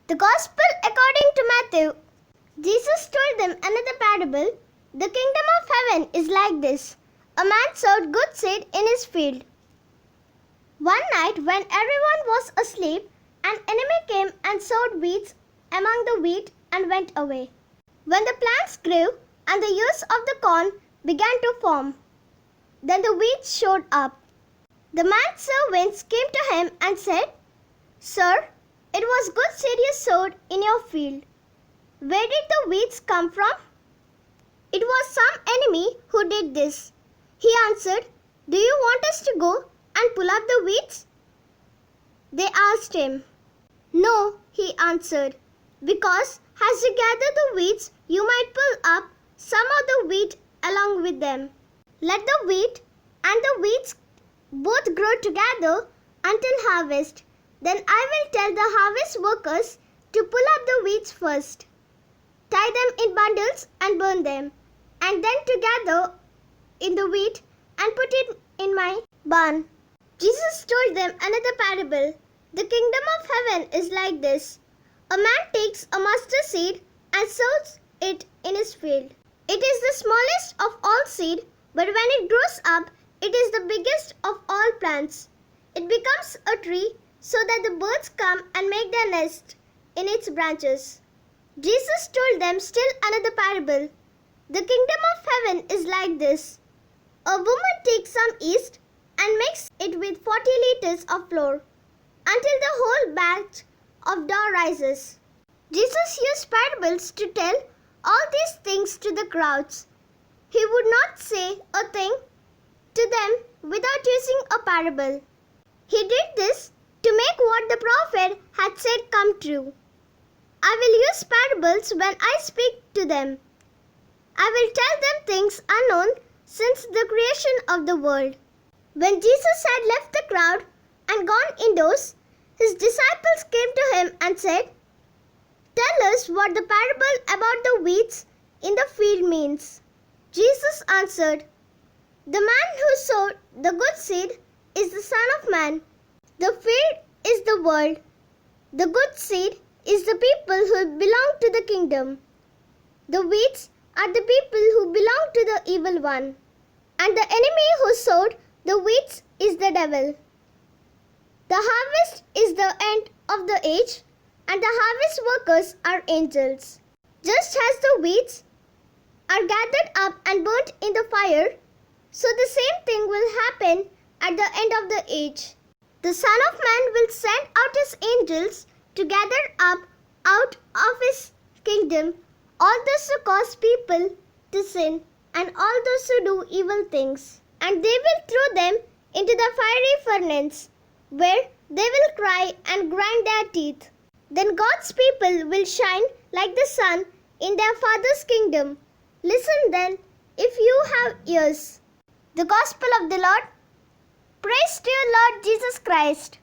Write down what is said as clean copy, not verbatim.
The Gospel according to Matthew. Jesus told them another parable. The kingdom of heaven is like this. A man sowed good seed in his field. One night when everyone was asleep, an enemy came and sowed weeds among the wheat and went away. When the plants grew and the ears of the corn began to form, then the weeds showed up. The man's servants came to him and said, "Sir, it was good seed you sowed in your field. Where did the weeds come from?" "It was some enemy who did this." He answered, "Do you want us to go and pull up the weeds?" They asked him. "No," he answered, "because as you gather the weeds, you might pull up some of the wheat along with them. Let the wheat and the weeds both grow together until harvest. Then I will tell the harvest workers to pull up the weeds first. Tie them in bundles and burn them, and then to gather in the wheat and put it in my barn." Jesus told them another parable. The kingdom of heaven is like this. A man takes a mustard seed and sows it in his field. It is the smallest of all seed, but when it grows up, it is the biggest of all plants. It becomes a tree so that the birds come and make their nest in its branches. Jesus told them still another parable. The kingdom of heaven is like this. A woman takes some yeast and mixes it with 40 liters of flour until the whole batch of dough rises. Jesus used parables to tell all these things to the crowds. He would not say a thing to them without using a parable. He did this to make what the prophet had said come true. I will use parables when I speak to them. I will tell them things unknown since the creation of the world. When Jesus had left the crowd and gone indoors, his disciples came to him and said, "Tell us what the parable about the weeds in the field means." Jesus answered, "The man who sowed the good seed is the Son of Man. The field is the world. The good seed is the people who belong to the kingdom. The weeds are the people who belong to the evil one. And the enemy who sowed the weeds is the devil. The harvest is the end of the age, and the harvest workers are angels. Just as the weeds are gathered up and burnt in the fire, so the same thing will happen at the end of the age. The Son of Man will send out his angels to gather up out of his kingdom all those who cause people to sin and all those who do evil things. And they will throw them into the fiery furnace, where they will cry and grind their teeth. Then God's people will shine like the sun in their Father's kingdom. Listen then, if you have ears." The Gospel of the Lord. Praise to you, Lord Jesus Christ.